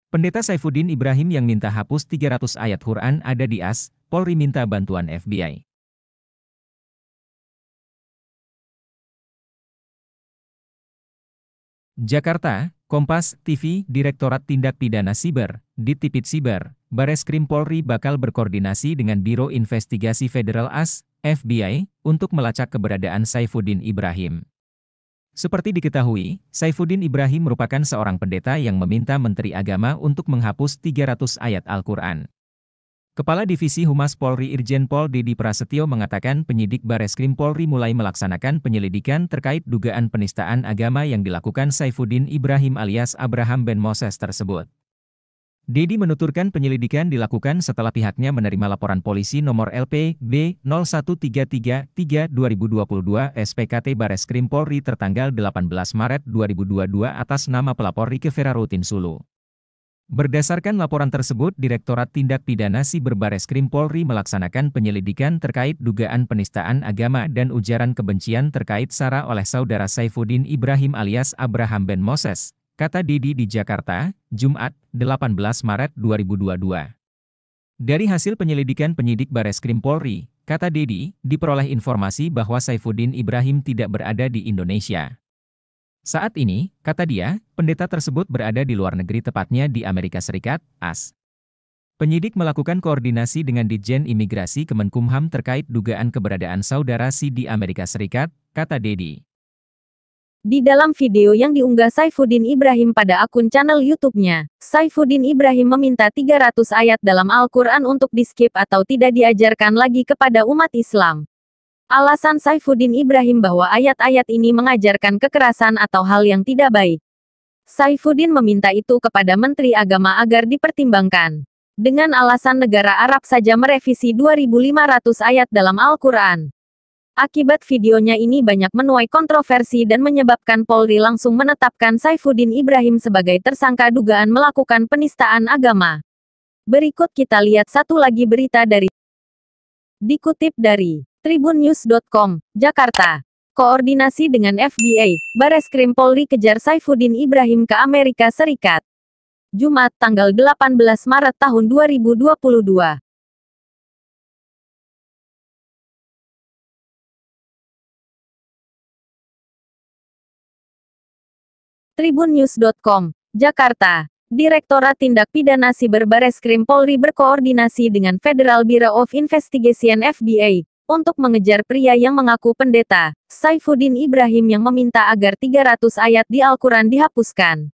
Pendeta Saifuddin Ibrahim yang minta hapus 300 ayat Quran ada di AS, Polri minta bantuan FBI. Jakarta, Kompas TV, Direktorat Tindak Pidana Siber, Ditipid Siber, Bareskrim Polri bakal berkoordinasi dengan Biro Investigasi Federal AS, FBI, untuk melacak keberadaan Saifuddin Ibrahim. Seperti diketahui, Saifuddin Ibrahim merupakan seorang pendeta yang meminta Menteri Agama untuk menghapus 300 ayat Al-Quran. Kepala Divisi Humas Polri Irjen Pol Dedi Prasetyo mengatakan penyidik Bareskrim Polri mulai melaksanakan penyelidikan terkait dugaan penistaan agama yang dilakukan Saifuddin Ibrahim alias Abraham Ben Moses tersebut. Dedi menuturkan penyelidikan dilakukan setelah pihaknya menerima laporan polisi nomor LP-B 01333/2022 SPKT Bareskrim Polri tertanggal 18 Maret 2022 atas nama pelapor Rike Ferarutin Sulu. Berdasarkan laporan tersebut, Direktorat Tindak Pidana Siber Bareskrim Polri melaksanakan penyelidikan terkait dugaan penistaan agama dan ujaran kebencian terkait SARA oleh saudara Saifuddin Ibrahim alias Abraham Ben Moses, kata Dedi di Jakarta, Jumat, 18 Maret 2022. Dari hasil penyelidikan penyidik Bareskrim Polri, kata Dedi, diperoleh informasi bahwa Saifuddin Ibrahim tidak berada di Indonesia. Saat ini, kata dia, pendeta tersebut berada di luar negeri tepatnya di Amerika Serikat, AS. Penyidik melakukan koordinasi dengan Ditjen Imigrasi Kemenkumham terkait dugaan keberadaan saudara Si di Amerika Serikat, kata Dedi. Di dalam video yang diunggah Saifuddin Ibrahim pada akun channel YouTube-nya, Saifuddin Ibrahim meminta 300 ayat dalam Al-Quran untuk di-skip atau tidak diajarkan lagi kepada umat Islam. Alasan Saifuddin Ibrahim bahwa ayat-ayat ini mengajarkan kekerasan atau hal yang tidak baik. Saifuddin meminta itu kepada Menteri Agama agar dipertimbangkan. Dengan alasan negara Arab saja merevisi 2.500 ayat dalam Al-Quran. Akibat videonya ini banyak menuai kontroversi dan menyebabkan Polri langsung menetapkan Saifuddin Ibrahim sebagai tersangka dugaan melakukan penistaan agama. Berikut kita lihat satu lagi berita dari dikutip dari tribunnews.com, Jakarta. Koordinasi dengan FBI, Bareskrim Polri kejar Saifuddin Ibrahim ke Amerika Serikat. Jumat, tanggal 18 Maret tahun 2022. tribunnews.com, Jakarta. Direktorat Tindak Pidana Siber Bareskrim Polri berkoordinasi dengan Federal Bureau of Investigation FBI untuk mengejar pria yang mengaku pendeta, Saifuddin Ibrahim yang meminta agar 300 ayat di Al-Quran dihapuskan.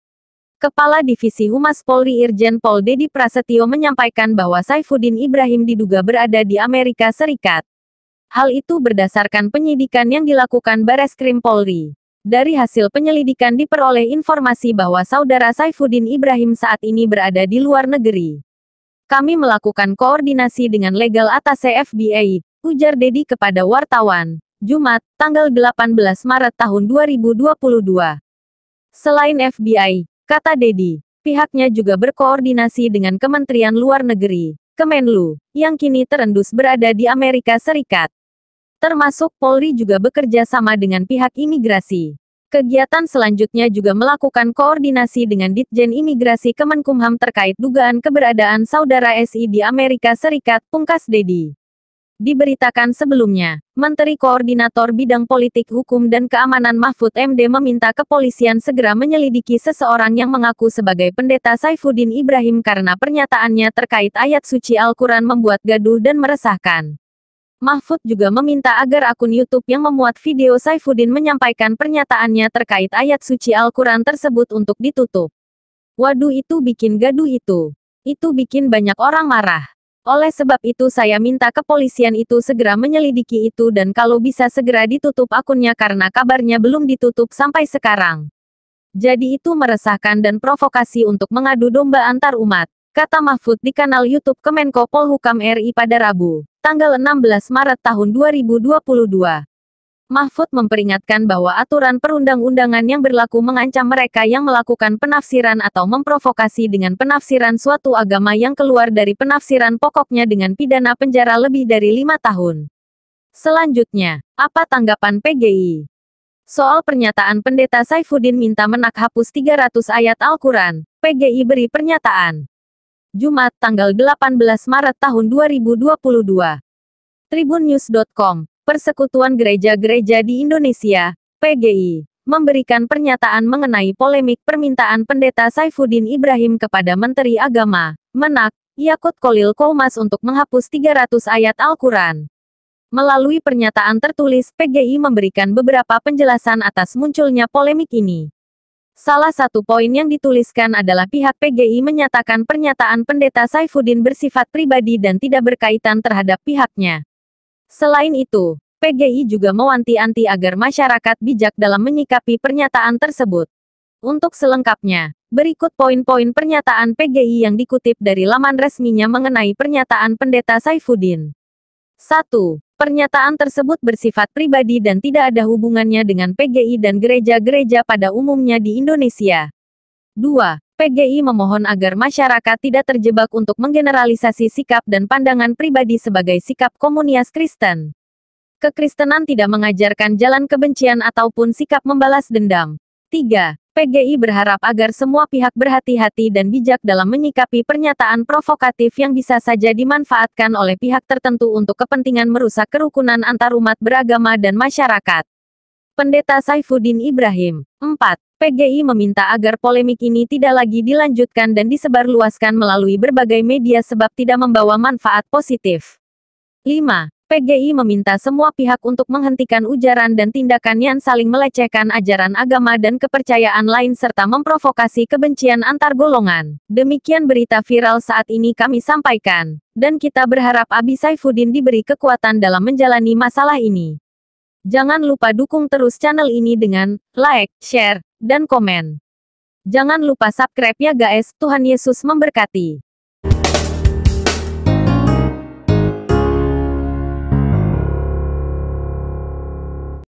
Kepala Divisi Humas Polri Irjen Pol Dedi Prasetyo menyampaikan bahwa Saifuddin Ibrahim diduga berada di Amerika Serikat. Hal itu berdasarkan penyidikan yang dilakukan Bareskrim Polri. Dari hasil penyelidikan diperoleh informasi bahwa saudara Saifuddin Ibrahim saat ini berada di luar negeri. Kami melakukan koordinasi dengan legal attaché FBI, ujar Dedi kepada wartawan, Jumat, tanggal 18 Maret tahun 2022. Selain FBI, kata Dedi, pihaknya juga berkoordinasi dengan Kementerian Luar Negeri, Kemenlu, yang kini terendus berada di Amerika Serikat. Termasuk Polri juga bekerja sama dengan pihak imigrasi. Kegiatan selanjutnya juga melakukan koordinasi dengan Ditjen Imigrasi Kemenkumham terkait dugaan keberadaan saudara SI di Amerika Serikat, pungkas Dedi. Diberitakan sebelumnya, Menteri Koordinator Bidang Politik Hukum dan Keamanan Mahfud MD meminta kepolisian segera menyelidiki seseorang yang mengaku sebagai pendeta Saifuddin Ibrahim karena pernyataannya terkait ayat suci Al-Quran membuat gaduh dan meresahkan. Mahfud juga meminta agar akun YouTube yang memuat video Saifuddin menyampaikan pernyataannya terkait ayat suci Al-Quran tersebut untuk ditutup. Waduh, itu bikin gaduh itu. Itu bikin banyak orang marah. Oleh sebab itu saya minta kepolisian itu segera menyelidiki itu dan kalau bisa segera ditutup akunnya karena kabarnya belum ditutup sampai sekarang. Jadi itu meresahkan dan provokasi untuk mengadu domba antar umat, kata Mahfud di kanal YouTube Kemenko Polhukam RI pada Rabu, tanggal 16 Maret tahun 2022. Mahfud memperingatkan bahwa aturan perundang-undangan yang berlaku mengancam mereka yang melakukan penafsiran atau memprovokasi dengan penafsiran suatu agama yang keluar dari penafsiran pokoknya dengan pidana penjara lebih dari 5 tahun. Selanjutnya, apa tanggapan PGI? Soal pernyataan Pendeta Saifuddin minta Menak hapus 300 ayat Al-Quran, PGI beri pernyataan. Jumat, tanggal 18 Maret tahun 2022. Tribunnews.com, Persekutuan Gereja-Gereja di Indonesia, PGI, memberikan pernyataan mengenai polemik permintaan Pendeta Saifuddin Ibrahim kepada Menteri Agama, Menak, Yakut Kholil Koumas untuk menghapus 300 ayat Al-Quran. Melalui pernyataan tertulis, PGI memberikan beberapa penjelasan atas munculnya polemik ini. Salah satu poin yang dituliskan adalah pihak PGI menyatakan pernyataan Pendeta Saifuddin bersifat pribadi dan tidak berkaitan terhadap pihaknya. Selain itu, PGI juga mewanti-wanti agar masyarakat bijak dalam menyikapi pernyataan tersebut. Untuk selengkapnya, berikut poin-poin pernyataan PGI yang dikutip dari laman resminya mengenai pernyataan Pendeta Saifuddin. 1. Pernyataan tersebut bersifat pribadi dan tidak ada hubungannya dengan PGI dan gereja-gereja pada umumnya di Indonesia. 2. PGI memohon agar masyarakat tidak terjebak untuk menggeneralisasi sikap dan pandangan pribadi sebagai sikap komunitas Kristen. Kekristenan tidak mengajarkan jalan kebencian ataupun sikap membalas dendam. 3. PGI berharap agar semua pihak berhati-hati dan bijak dalam menyikapi pernyataan provokatif yang bisa saja dimanfaatkan oleh pihak tertentu untuk kepentingan merusak kerukunan antarumat beragama dan masyarakat. Pendeta Saifuddin Ibrahim. 4. PGI meminta agar polemik ini tidak lagi dilanjutkan dan disebarluaskan melalui berbagai media sebab tidak membawa manfaat positif. 5. PGI meminta semua pihak untuk menghentikan ujaran dan tindakan yang saling melecehkan ajaran agama dan kepercayaan lain serta memprovokasi kebencian antar golongan. Demikian berita viral saat ini kami sampaikan, dan kita berharap Abi Saifuddin diberi kekuatan dalam menjalani masalah ini. Jangan lupa dukung terus channel ini dengan like, share, dan komen. Jangan lupa subscribe ya guys, Tuhan Yesus memberkati.